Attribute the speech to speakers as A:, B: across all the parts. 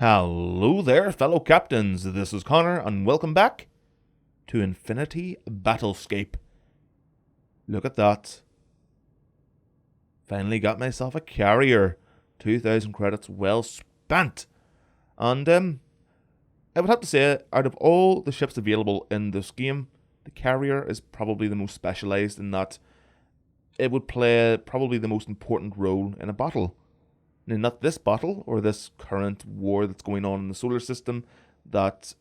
A: Hello there, fellow captains. This is Connor, and welcome back to Infinity Battlescape. Look at that. Finally got myself a carrier. 2,000 credits well spent. And I would have to say, out of all the ships available in this game, the carrier is probably the most specialized in that it would play probably the most important role in a battle. Now, not this battle or this current war that's going on in the solar system that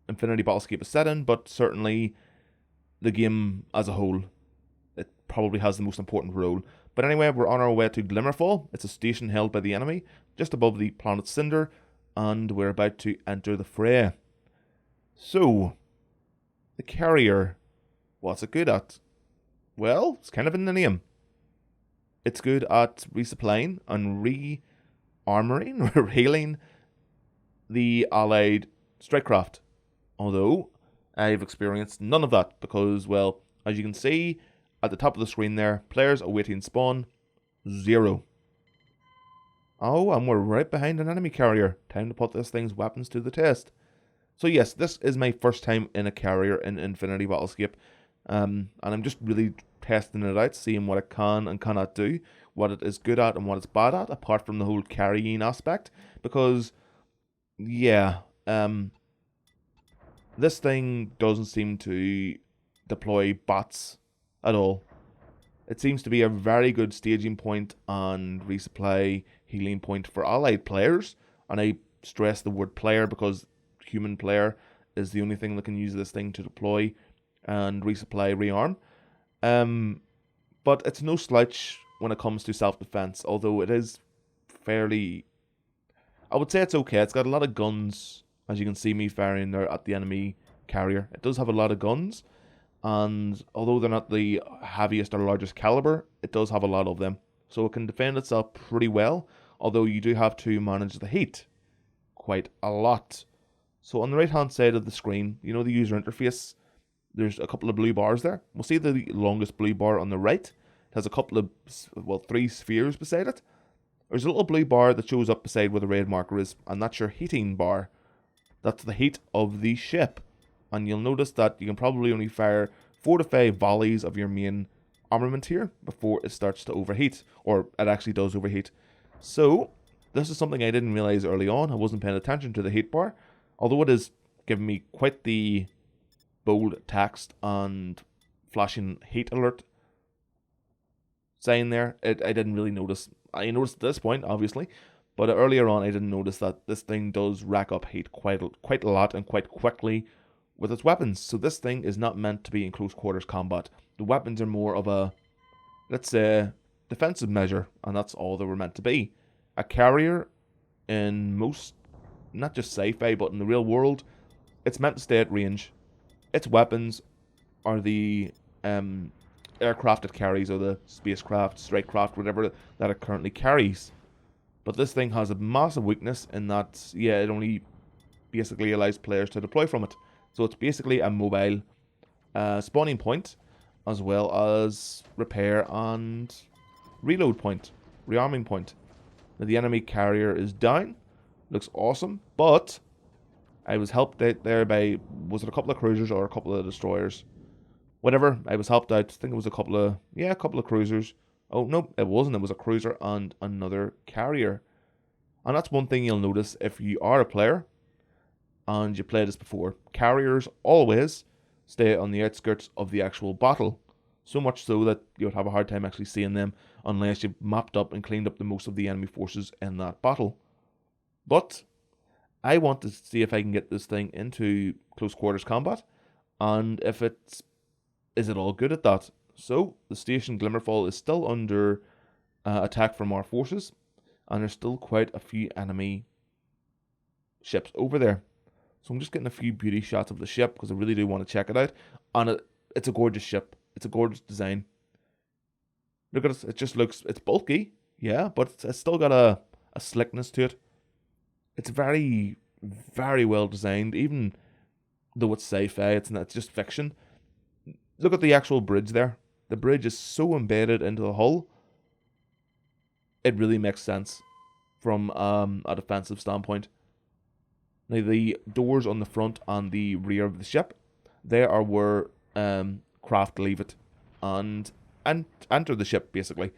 A: Infinity Battlescape is set in, but certainly the game as a whole. It probably has the most important role. But anyway, we're on our way to Glimmerfall. It's a station held by the enemy, just above the planet Cinder, and we're about to enter the fray. So, the carrier, what's it good at? Well, it's kind of in the name. It's good at resupplying and re-armoring or healing the allied strikecraft. Although, I've experienced none of that because, well, as you can see at the top of the screen there, players awaiting spawn, 0. Oh, and we're right behind an enemy carrier. Time to put this thing's weapons to the test. So yes, this is my first time in a carrier in Infinity Battlescape. And I'm just really testing it out, seeing what it can and cannot do, what it is good at and what it's bad at, apart from the whole carrying aspect. Because, yeah, this thing doesn't seem to deploy bots at all. It seems to be a very good staging point and resupply healing point for allied players. And I stress the word player because human player is the only thing that can use this thing to deploy and resupply, rearm. But it's no slouch when it comes to self-defense, although it is fairly... I would say it's okay. It's got a lot of guns, as you can see me firing there at the enemy carrier. It does have a lot of guns, and although they're not the heaviest or largest caliber, it does have a lot of them. So it can defend itself pretty well, although you do have to manage the heat quite a lot. So on the right-hand side of the screen, you know the user interface, there's a couple of blue bars there. We'll see the longest blue bar on the right. It has a couple of, well, 3 spheres beside it. There's a little blue bar that shows up beside where the red marker is, and that's your heating bar. That's the heat of the ship. And you'll notice that you can probably only fire 4 to 5 volleys of your main armament here before it starts to overheat, or it actually does overheat. So, this is something I didn't realize early on. I wasn't paying attention to the heat bar, although it is giving me quite the bold text and flashing heat alert sign there. I didn't really notice. I noticed at this point, obviously, but earlier on I didn't notice that this thing does rack up heat quite a lot and quite quickly with its weapons. So this thing is not meant to be in close quarters combat. The weapons are more of a, let's say, defensive measure, and that's all they were meant to be. A carrier in most, not just sci-fi, but in the real world, it's meant to stay at range. Its weapons are the aircraft it carries, or the spacecraft, strikecraft, whatever that it currently carries. But this thing has a massive weakness in that, yeah, it only basically allows players to deploy from it. So it's basically a mobile spawning point, as well as repair and reload point, rearming point. Now the enemy carrier is down, looks awesome, but I was helped out there by, was it a couple of cruisers or a couple of destroyers? Whatever, I was helped out. I think it was a couple of cruisers. Oh, no, it wasn't. It was a cruiser and another carrier. And that's one thing you'll notice if you are a player and you played this before. Carriers always stay on the outskirts of the actual battle. So much so that you would have a hard time actually seeing them unless you've mapped up and cleaned up the most of the enemy forces in that battle. But I want to see if I can get this thing into close quarters combat, and if is it all good at that. So the station Glimmerfall is still under attack from our forces, and there's still quite a few enemy ships over there. So I'm just getting a few beauty shots of the ship because I really do want to check it out, and it's a gorgeous ship. It's a gorgeous design. Look at it. It just looks, it's bulky, yeah, but it's still got a slickness to it. It's very, very well designed, even though it's sci-fi, it's just fiction. Look at the actual bridge there. The bridge is so embedded into the hull. It really makes sense from a defensive standpoint. Now, the doors on the front and the rear of the ship, they are where craft leave it and enter the ship, basically.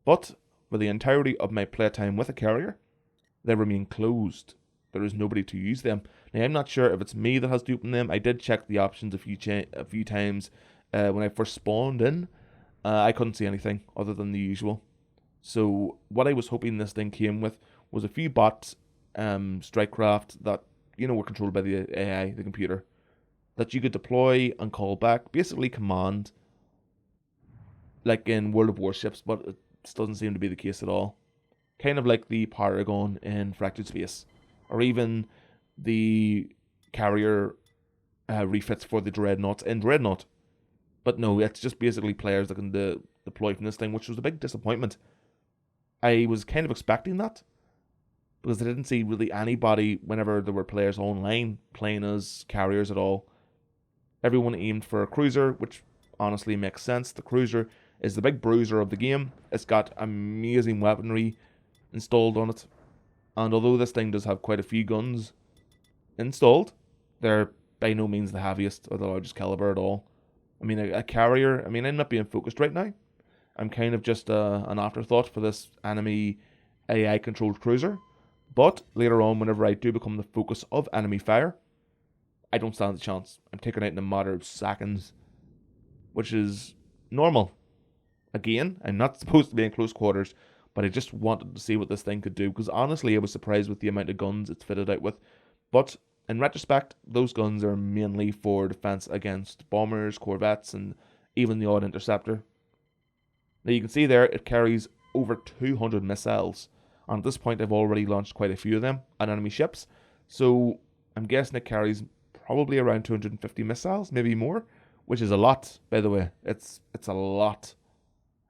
A: But for the entirety of my playtime with a carrier, they remain closed. There is nobody to use them. Now, I'm not sure if it's me that has to open them. I did check the options a few times when I first spawned in. I couldn't see anything other than the usual. So what I was hoping this thing came with was a few bot strike craft that, were controlled by the AI, the computer, that you could deploy and call back, basically command, like in World of Warships, but it doesn't seem to be the case at all. Kind of like the Paragon in Fractured Space, or even the carrier refits for the Dreadnoughts in Dreadnought. But no, it's just basically players that can deploy from this thing, which was a big disappointment. I was kind of expecting that, because I didn't see really anybody whenever there were players online playing as carriers at all. Everyone aimed for a cruiser, which honestly makes sense. The cruiser is the big bruiser of the game. It's got amazing weaponry installed on it. And although this thing does have quite a few guns installed, they're by no means the heaviest or the largest caliber at all. I mean, a carrier, I'm not being focused right now. I'm kind of just an afterthought for this enemy AI-controlled cruiser. But later on, whenever I do become the focus of enemy fire, I don't stand a chance. I'm taken out in a matter of seconds, which is normal. Again, I'm not supposed to be in close quarters, but I just wanted to see what this thing could do, because honestly, I was surprised with the amount of guns it's fitted out with. But in retrospect, those guns are mainly for defense against bombers, corvettes, and even the odd interceptor. Now you can see there, it carries over 200 missiles. And at this point, I've already launched quite a few of them on enemy ships. So I'm guessing it carries probably around 250 missiles, maybe more, which is a lot, by the way. It's a lot.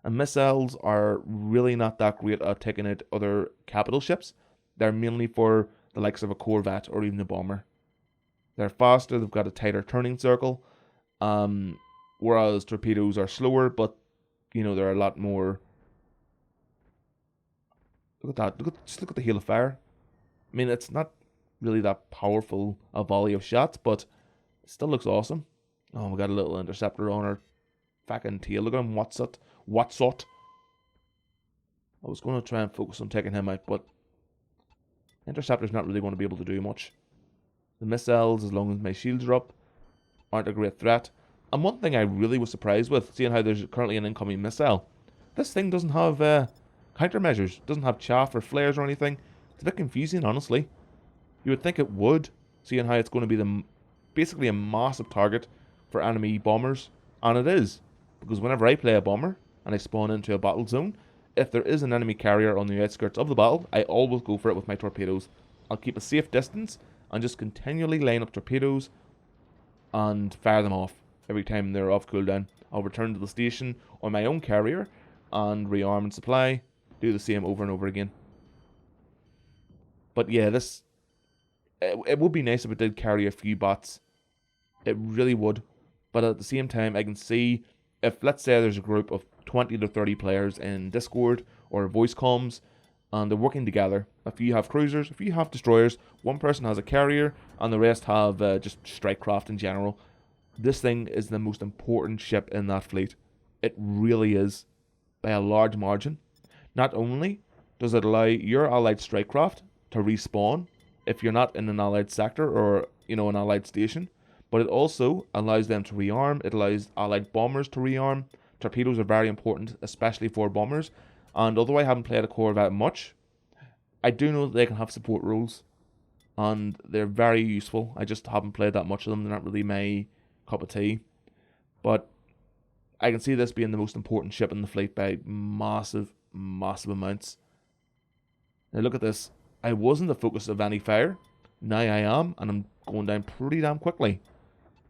A: And missiles are really not that great at taking out other capital ships. They're mainly for the likes of a corvette or even a bomber. They're faster, they've got a tighter turning circle, whereas torpedoes are slower, but they're a lot more. Look at that, just look at the hail of fire. It's not really that powerful a volley of shots, but it still looks awesome. Oh, we got a little interceptor on our fucking tail. Look at him, what's it? I was going to try and focus on taking him out, but interceptor's not really going to be able to do much. The missiles, as long as my shields are up, aren't a great threat. And one thing I really was surprised with, seeing how there's currently an incoming missile, this thing doesn't have countermeasures, doesn't have chaff or flares or anything. It's a bit confusing, honestly. You would think it would, seeing how it's going to be basically a massive target for enemy bombers, and it is, because whenever I play a bomber and I spawn into a battle zone, if there is an enemy carrier on the outskirts of the battle, I always go for it with my torpedoes. I'll keep a safe distance and just continually line up torpedoes and fire them off every time they're off cooldown. I'll return to the station on my own carrier and rearm and supply, do the same over and over again. But yeah, it would be nice if it did carry a few bots. It really would. But at the same time, I can see if, let's say, there's a group of 20 to 30 players in Discord or voice comms, and they're working together. A few have cruisers, a few have destroyers, one person has a carrier, and the rest have just strike craft in general. This thing is the most important ship in that fleet. It really is, by a large margin. Not only does it allow your allied strike craft to respawn if you're not in an allied sector or an allied station, but it also allows them to rearm. It allows allied bombers to rearm. Torpedoes are very important, especially for bombers. And although I haven't played a corvette much, I do know that they can have support roles, and they're very useful. I just haven't played that much of them. They're not really my cup of tea. But I can see this being the most important ship in the fleet by massive, massive amounts. Now look at this. I wasn't the focus of any fire. Now I am, and I'm going down pretty damn quickly.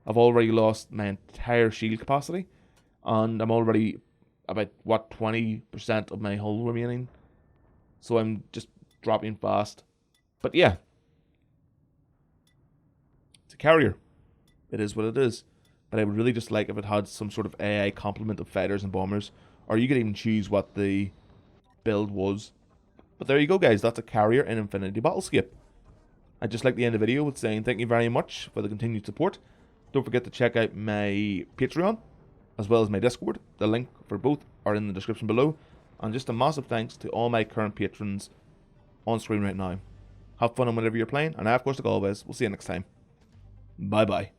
A: I've already lost my entire shield capacity, and I'm already about 20% of my hull remaining. So I'm just dropping fast. But yeah, it's a carrier. It is what it is. But I would really just like if it had some sort of AI complement of fighters and bombers, or you could even choose what the build was. But there you go, guys. That's a carrier in Infinity Battlescape. I'd just like to end the video with saying thank you very much for the continued support. Don't forget to check out my Patreon, as well as my Discord. The link for both are in the description below. And just a massive thanks to all my current patrons on screen right now. Have fun on whatever you're playing, and I, of course, like always, we'll see you next time. Bye bye.